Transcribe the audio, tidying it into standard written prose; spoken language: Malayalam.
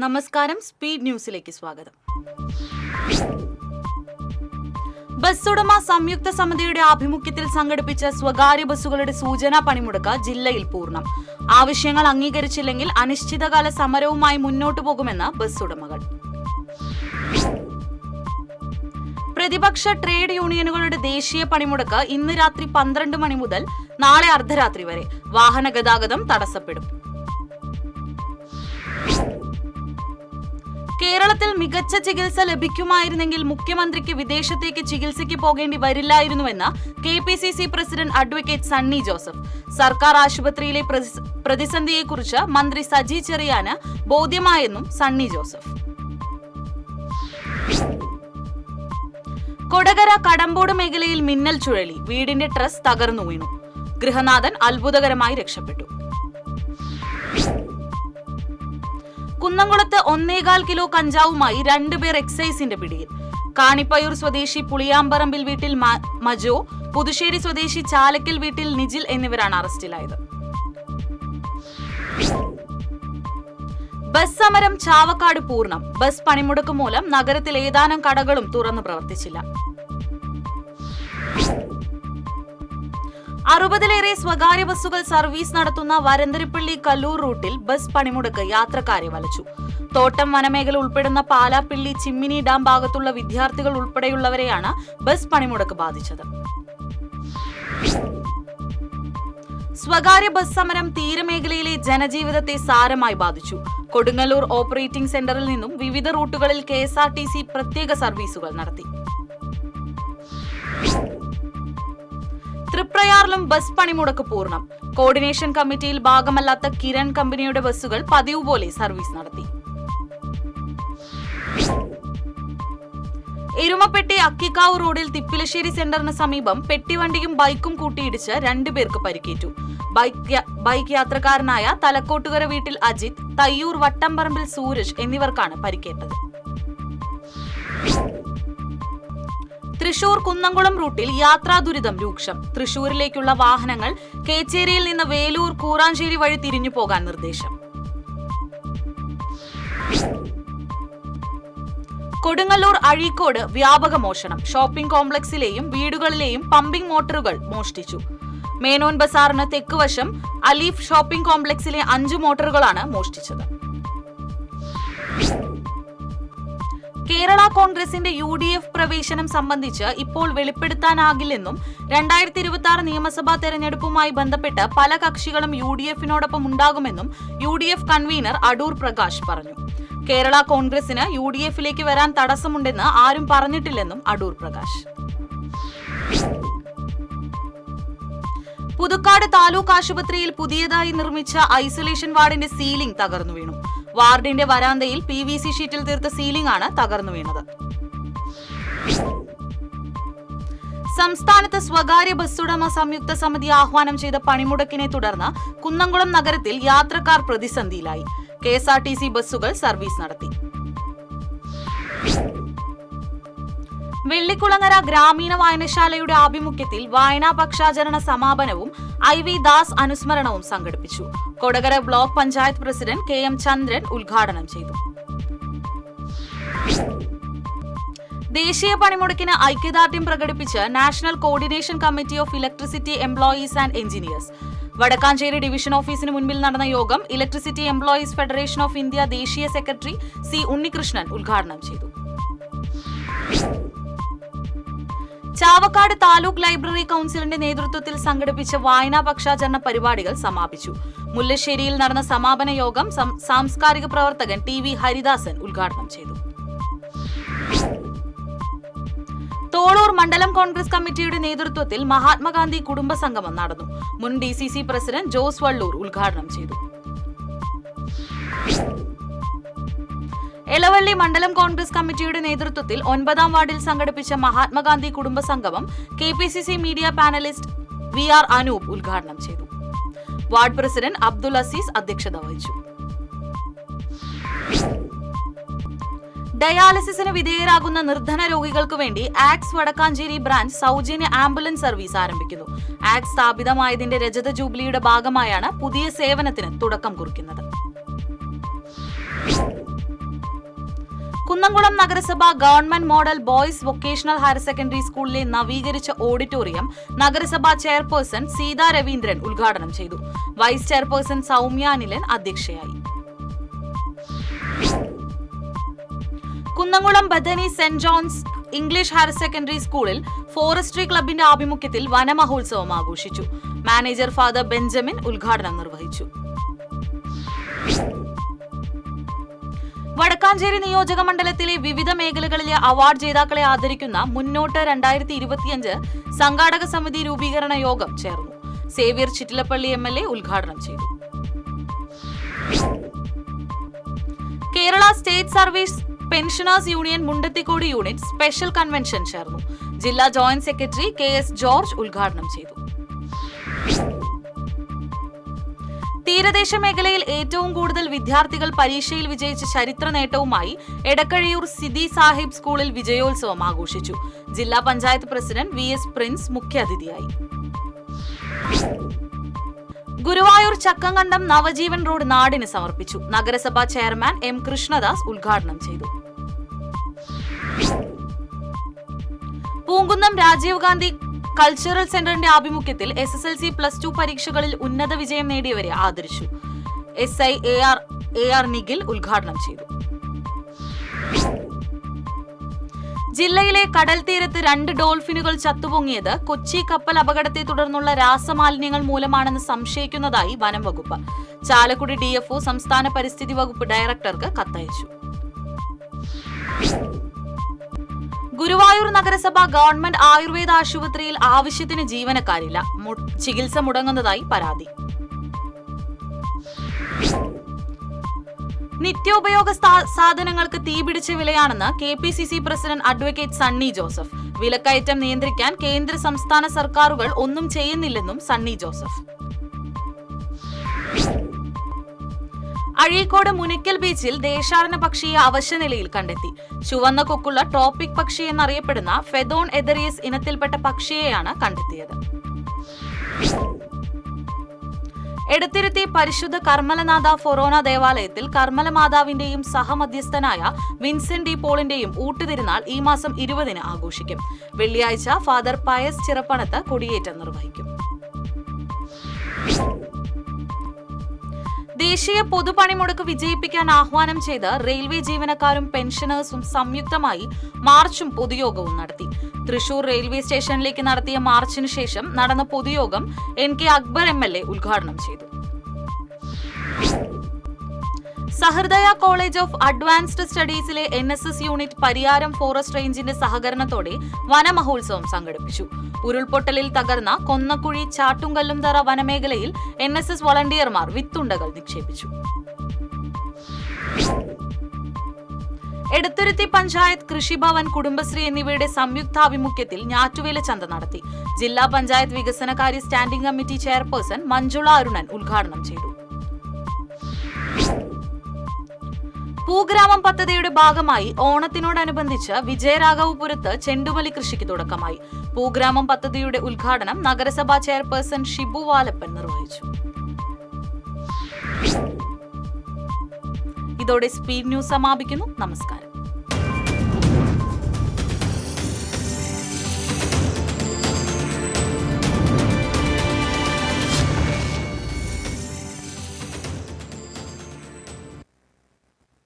നമസ്കാരം, സ്പീഡ് ന്യൂസിലേക്ക് സ്വാഗതം. ബസ് ഉടമ സംയുക്ത സമിതിയുടെ ആഭിമുഖ്യത്തിൽ സംഘടിപ്പിച്ച സ്വകാര്യ ബസ്സുകളുടെ സൂചനാ പണിമുടക്ക് ജില്ലയിൽ പൂർണ്ണം. ആവശ്യങ്ങൾ അംഗീകരിച്ചില്ലെങ്കിൽ അനിശ്ചിതകാല സമരവുമായി മുന്നോട്ടു പോകുമെന്ന് ബസ് ഉടമകൾ. പ്രതിപക്ഷ ട്രേഡ് യൂണിയനുകളുടെ ദേശീയ പണിമുടക്ക് ഇന്ന് രാത്രി 12 മണി മുതൽ നാളെ അർദ്ധരാത്രി വരെ. വാഹന ഗതാഗതം തടസ്സപ്പെടും. കേരളത്തിൽ മികച്ച ചികിത്സ ലഭിക്കുമായിരുന്നെങ്കിൽ മുഖ്യമന്ത്രിക്ക് വിദേശത്തേക്ക് ചികിത്സയ്ക്ക് പോകേണ്ടി വരില്ലായിരുന്നുവെന്ന് KPCC president advocate Sunny Joseph. സർക്കാർ ആശുപത്രിയിലെ പ്രതിസന്ധിയെക്കുറിച്ച് മന്ത്രി സജി ചെറിയാന് ബോധ്യമായെന്നും സണ്ണി ജോസഫ്. കൊടകര കടമ്പോട് മേഖലയിൽ മിന്നൽ ചുഴലി. വീടിന്റെ ട്രസ് തകർന്നു വീണു. ഗൃഹനാഥൻ അത്ഭുതകരമായി രക്ഷപ്പെട്ടു. കുന്നംകുളത്ത് 1.25 കിലോ കഞ്ചാവുമായി 2 പേർ എക്സൈസിന്റെ പിടിയിൽ. കാണിപ്പയൂർ സ്വദേശി പുളിയാമ്പറമ്പിൽ വീട്ടിൽ മജോ, പുതുശ്ശേരി സ്വദേശി ചാലക്കൽ വീട്ടിൽ നിജിൽ എന്നിവരാണ് അറസ്റ്റിലായത്. ബസ് സമരം ചാവക്കാട് പൂർണ്ണം. ബസ് പണിമുടക്ക് മൂലം നഗരത്തിൽ ഏതാനും കടകളും തുറന്നു പ്രവർത്തിച്ചില്ല. 60-ലേറെ സ്വകാര്യ ബസ്സുകൾ സർവീസ് നടത്തുന്ന വരന്തരപ്പള്ളി കല്ലൂർ റൂട്ടിൽ ബസ് പണിമുടക്ക് യാത്രക്കാരെ വലച്ചു. തോട്ടം വനമേഖല ഉൾപ്പെടുന്ന പാലാപ്പിള്ളി ചിമ്മിനി ഡാം ഭാഗത്തുള്ള വിദ്യാർത്ഥികൾ ഉൾപ്പെടെയുള്ളവരെയാണ് ബസ് പണിമുടക്ക് ബാധിച്ചത്. സ്വകാര്യ ബസ് സമരം തീരമേഖലയിലെ ജനജീവിതത്തെ സാരമായി ബാധിച്ചു. കൊടുങ്ങല്ലൂർ ഓപ്പറേറ്റിംഗ് സെന്ററിൽ നിന്നും വിവിധ റൂട്ടുകളിൽ KSRTC പ്രത്യേക സർവീസുകൾ നടത്തി. തൃപ്രയാറിലും ബസ് പണിമുടക്ക് പൂർണ്ണം. കോർഡിനേഷൻ കമ്മിറ്റിയിൽ ഭാഗമല്ലാത്ത കിരൺ കമ്പനിയുടെ ബസ്സുകൾ പതിവ് പോലെ സർവീസ് നടത്തി. എരുമപ്പെട്ടി അക്കിക്കാവ് റോഡിൽ തിപ്പിലശ്ശേരി സെന്ററിന് സമീപം പെട്ടിവണ്ടിയും ബൈക്കും കൂട്ടിയിടിച്ച് 2 പേർക്ക് പരിക്കേറ്റു. ബൈക്ക് യാത്രക്കാരനായ തലക്കോട്ടുകര വീട്ടിൽ അജിത്, തയ്യൂർ വട്ടംപറമ്പിൽ സൂരജ് എന്നിവർക്കാണ് പരിക്കേറ്റത്. തൃശൂർ കുന്നംകുളം റൂട്ടിൽ യാത്രാ ദുരിതം രൂക്ഷം. തൃശൂരിലേക്കുള്ള വാഹനങ്ങൾ കേച്ചേരിയിൽ നിന്ന് വേലൂർ കൂറാഞ്ചേരി വഴി തിരിഞ്ഞു പോകാൻ നിർദ്ദേശം. കൊടുങ്ങല്ലൂർ അഴീക്കോട് വ്യാപക മോഷണം. ഷോപ്പിംഗ് കോംപ്ലക്സിലെയും വീടുകളിലെയും പമ്പിംഗ് മോട്ടോറുകൾ മോഷ്ടിച്ചു. മേനോൻ ബസാറിന് തെക്കുവശം അലീഫ് ഷോപ്പിംഗ് കോംപ്ലക്സിലെ 5 മോട്ടോറുകളാണ് മോഷ്ടിച്ചത്. കേരള കോൺഗ്രസിന്റെ UDF പ്രവേശനം സംബന്ധിച്ച് ഇപ്പോൾ വെളിപ്പെടുത്താനാകില്ലെന്നും 2026 നിയമസഭാ തെരഞ്ഞെടുപ്പുമായി ബന്ധപ്പെട്ട് പല കക്ഷികളും UDFനോടൊപ്പം ഉണ്ടാകുമെന്നും UDF കൺവീനർ അടൂർ പ്രകാശ് പറഞ്ഞു. കേരള കോൺഗ്രസിന് UDFിലേക്ക് വരാൻ തടസ്സമുണ്ടെന്ന് ആരും പറഞ്ഞിട്ടില്ലെന്നും അടൂർ പ്രകാശ്. പുതുക്കാട് താലൂക്ക് ആശുപത്രിയിൽ പുതിയതായി നിർമ്മിച്ച ഐസൊലേഷൻ വാർഡിന്റെ സീലിംഗ് തകർന്നു വീണു. വാർഡിന്റെ വരാന്തയിൽ PVC ഷീറ്റിൽ തീർത്ത സീലിംഗ് ആണ് തകർന്നു വീണത്. സംസ്ഥാനത്ത് സ്വകാര്യ ബസ്സുടമ സംയുക്ത സമിതി ആഹ്വാനം ചെയ്ത പണിമുടക്കിനെ തുടർന്ന് കുന്നംകുളം നഗരത്തിൽ യാത്രക്കാർ പ്രതിസന്ധിയിലായി. KSRTC ബസ്സുകൾ സർവീസ് നടത്തി. വെള്ളിക്കുളങ്ങര ഗ്രാമീണ വായനശാലയുടെ ആഭിമുഖ്യത്തിൽ വായനാ പക്ഷാചരണ സമാപനവും IV ദാസ് അനുസ്മരണവും സംഘടിപ്പിച്ചു. Kodakara block panchayat president KM Chandran ഉദ്ഘാടനം ചെയ്തു. ദേശീയ പണിമുടക്കിന് ഐക്യദാർഢ്യം പ്രകടിപ്പിച്ച് national coordination committee of electricity employees and engineers. Vadakkanchery division ഓഫീസിന് മുൻപിൽ നടന്ന യോഗം electricity employees federation of India ദേശീയ സെക്രട്ടറി C ഉണ്ണികൃഷ്ണൻ ഉദ്ഘാടനം ചെയ്തു. ചാവക്കാട് താലൂക്ക് ലൈബ്രറി കൌൺസിലിന്റെ നേതൃത്വത്തിൽ സംഘടിപ്പിച്ച വായനാ പക്ഷാചരണ പരിപാടികൾ സമാപിച്ചു. മുല്ലശ്ശേരിയിൽ നടന്ന സമാപന യോഗം സാംസ്കാരിക പ്രവർത്തകൻ TV ഹരിദാസൻ ഉദ്ഘാടനം ചെയ്തു. തോളൂർ മണ്ഡലം കോൺഗ്രസ് കമ്മിറ്റിയുടെ നേതൃത്വത്തിൽ മഹാത്മാഗാന്ധി കുടുംബ സംഗമം നടന്നു. മുൻ DCC പ്രസിഡന്റ് ജോസ് വള്ളൂർ ഉദ്ഘാടനം ചെയ്തു. എളവള്ളി മണ്ഡലം കോൺഗ്രസ് കമ്മിറ്റിയുടെ നേതൃത്വത്തിൽ 9ാം വാർഡിൽ സംഘടിപ്പിച്ച മഹാത്മാഗാന്ധി കുടുംബ സംഗമം KPCC media panellist VR Anoop ഉദ്ഘാടനം ചെയ്തു. വാർഡ് പ്രസിഡന്റ് അബ്ദുൽ അസീസ് അധ്യക്ഷത വഹിച്ചു. ഡയാലിസിസിന് വിധേയരാകുന്ന നിർധന രോഗികൾക്ക് വേണ്ടി ആക്സ് വടക്കാഞ്ചേരി ബ്രാഞ്ച് സൗജന്യ ആംബുലൻസ് സർവീസ് ആരംഭിക്കുന്നു. ആക്സ് സ്ഥാപിതമായതിന്റെ രജത ജൂബിലിയുടെ ഭാഗമായാണ് പുതിയ സേവനത്തിന് തുടക്കം കുറിക്കുന്നത്. കുന്നംകുളം നഗരസഭ government model boys vocational higher secondary സ്കൂളിലെ നവീകരിച്ച ഓഡിറ്റോറിയം നഗരസഭാ ചെയർപേഴ്സൺ സീതാ രവീന്ദ്രൻ ഉദ്ഘാടനം ചെയ്തു. വൈസ് ചെയർപേഴ്സൺ സൗമ്യ അനിലൻ അധ്യക്ഷയായി. Kunnamkulam Bethany Saint John's English higher secondary സ്കൂളിൽ ഫോറസ്ട്രി ക്ലബിന്റെ ആഭിമുഖ്യത്തിൽ വനമഹോത്സവം ആഘോഷിച്ചു. മാനേജർ ഫാദർ ബെഞ്ചമിൻ ഉദ്ഘാടനം നിർവഹിച്ചു. വടക്കാഞ്ചേരി നിയോജക മണ്ഡലത്തിലെ വിവിധ മേഖലകളിലെ അവാർഡ് ജേതാക്കളെ ആദരിക്കുന്ന മുന്നോട്ട് 2025 സംഘാടക സമിതി രൂപീകരണ യോഗം ചേർന്നു. സേവ്യർ ചിറ്റിലപ്പള്ളി MLA ഉദ്ഘാടനം ചെയ്തു. Kerala state service pensioners union Mundathikode unit special convention ചേർന്നു. ജില്ലാ ജോയിന്റ് സെക്രട്ടറി KS ജോർജ് ഉദ്ഘാടനം ചെയ്തു. തീരദേശ മേഖലയിൽ ഏറ്റവും കൂടുതൽ വിദ്യാർത്ഥികൾ പരീക്ഷയിൽ വിജയിച്ച ചരിത്ര നേട്ടവുമായി എടക്കഴിയൂർ സിദി സാഹിബ് സ്കൂളിൽ വിജയോത്സവം ആഘോഷിച്ചു. ജില്ലാ പഞ്ചായത്ത് പ്രസിഡന്റ് VS പ്രിൻസ് മുഖ്യാതിഥിയായി. ഗുരുവായൂർ ചക്കങ്കണ്ടം നവജീവൻ റോഡ് നാടിന് സമർപ്പിച്ചു. നഗരസഭാ ചെയർമാൻ M കൃഷ്ണദാസ് ഉദ്ഘാടനം ചെയ്തു. പൂങ്കുന്നം രാജീവ് ഗാന്ധി കൾച്ചറൽ സെന്ററിന്റെ ആഭിമുഖ്യത്തിൽ SSLC +2 പരീക്ഷകളിൽ ഉന്നത വിജയം നേടിയവരെ ആദരിച്ചു. SI AR നിഖിൽ ഉദ്ഘാടനം ചെയ്തു. ജില്ലയിലെ കടൽ തീരത്ത് 2 ഡോൾഫിനുകൾ ചത്തുപൊങ്ങിയത് കൊച്ചി കപ്പൽ അപകടത്തെ തുടർന്നുള്ള രാസമാലിന്യങ്ങൾ മൂലമാണെന്ന് സംശയിക്കുന്നതായി വനം വകുപ്പ്. ചാലക്കുടി DFO സംസ്ഥാന പരിസ്ഥിതി വകുപ്പ് ഡയറക്ടർക്ക് കത്തയച്ചു. ഗുരുവായൂർ നഗരസഭ ഗവൺമെന്റ് ആയുർവേദ ആശുപത്രിയിൽ ആവശ്യത്തിന് ജീവനക്കാരില്ല. ചികിത്സ മുടങ്ങുന്നതായി പരാതി. നിത്യോപയോഗ സാധനങ്ങൾക്ക് തീപിടിച്ച വിലയാണെന്ന് KPCC president advocate Sunny Joseph. വിലക്കയറ്റം നിയന്ത്രിക്കാൻ കേന്ദ്ര സംസ്ഥാന സർക്കാരുകൾ ഒന്നും ചെയ്യുന്നില്ലെന്നും സണ്ണി ജോസഫ്. അഴീക്കോട് മുനിക്കൽ ബീച്ചിൽ ദേശാടന പക്ഷിയെ അവശനിലയിൽ കണ്ടെത്തി. ചുവന്ന കൊക്കുള്ള ട്രോപ്പിക് പക്ഷി എന്നറിയപ്പെടുന്ന ഫെദോൺ എദറിയസ് ഇനത്തിൽപ്പെട്ട പക്ഷിയെയാണ് കണ്ടെത്തിയത്. എടത്തിരുത്തി പരിശുദ്ധ കർമ്മലനാഥ ഫൊറോന ദേവാലയത്തിൽ കർമ്മല മാതാവിന്റെയും സഹമധ്യസ്ഥനായ വിൻസെന്റ് ഡി പോളിന്റെയും ഊട്ടുതിരുനാൾ ഈ മാസം 20-ന് ആഘോഷിക്കും. വെള്ളിയാഴ്ച ഫാദർ പയസ് ചിറപ്പണത്ത് കൊടിയേറ്റം നിർവഹിക്കും. ദേശീയ പൊതുപണിമുടക്ക് വിജയിപ്പിക്കാൻ ആഹ്വാനം ചെയ്ത് റെയിൽവേ ജീവനക്കാരും പെൻഷനേഴ്സും സംയുക്തമായി മാർച്ചും പൊതുയോഗവും നടത്തി. തൃശൂർ റെയിൽവേ സ്റ്റേഷനിലേക്ക് നടത്തിയ മാർച്ചിന് ശേഷം നടന്ന പൊതുയോഗം NK അക്ബർ MLA ഉദ്ഘാടനം ചെയ്തു. സഹൃദയ കോളേജ് ഓഫ് അഡ്വാൻസ്ഡ് സ്റ്റഡീസിലെ NSS യൂണിറ്റ് പരിയാരം ഫോറസ്റ്റ് റേഞ്ചിന്റെ സഹകരണത്തോടെ വനമഹോത്സവം സംഘടിപ്പിച്ചു. ഉരുൾപൊട്ടലിൽ തകർന്ന കൊന്നക്കുഴി ചാട്ടുംകല്ലുംതറ വനമേഖലയിൽ NSS വളണ്ടിയർമാർ വിത്തുണ്ടകൾ നിക്ഷേപിച്ചു. എടത്തുരുത്തി പഞ്ചായത്ത് കൃഷിഭവൻ കുടുംബശ്രീ എന്നിവയുടെ സംയുക്താഭിമുഖ്യത്തിൽ ഞാറ്റുവേല ചന്ത നടത്തി. ജില്ലാ പഞ്ചായത്ത് വികസനകാര്യ standing committee chairperson Manjula Arunan ഉദ്ഘാടനം ചെയ്തു. പൂഗ്രാമം പദ്ധതിയുടെ ഭാഗമായി ഓണത്തിനോടനുബന്ധിച്ച് വിജയരാഘവപുരത്ത് ചെണ്ടുമല്ലി കൃഷിക്ക് തുടക്കമായി. പൂഗ്രാമം പദ്ധതിയുടെ ഉദ്ഘാടനം നഗരസഭാ ചെയർപേഴ്സൺ ഷിബു വാലപ്പൻ നിർവഹിച്ചു. ഇതോടെ സ്പീഡ് ന്യൂസ് സമാപിക്കുന്നു. നമസ്കാരം.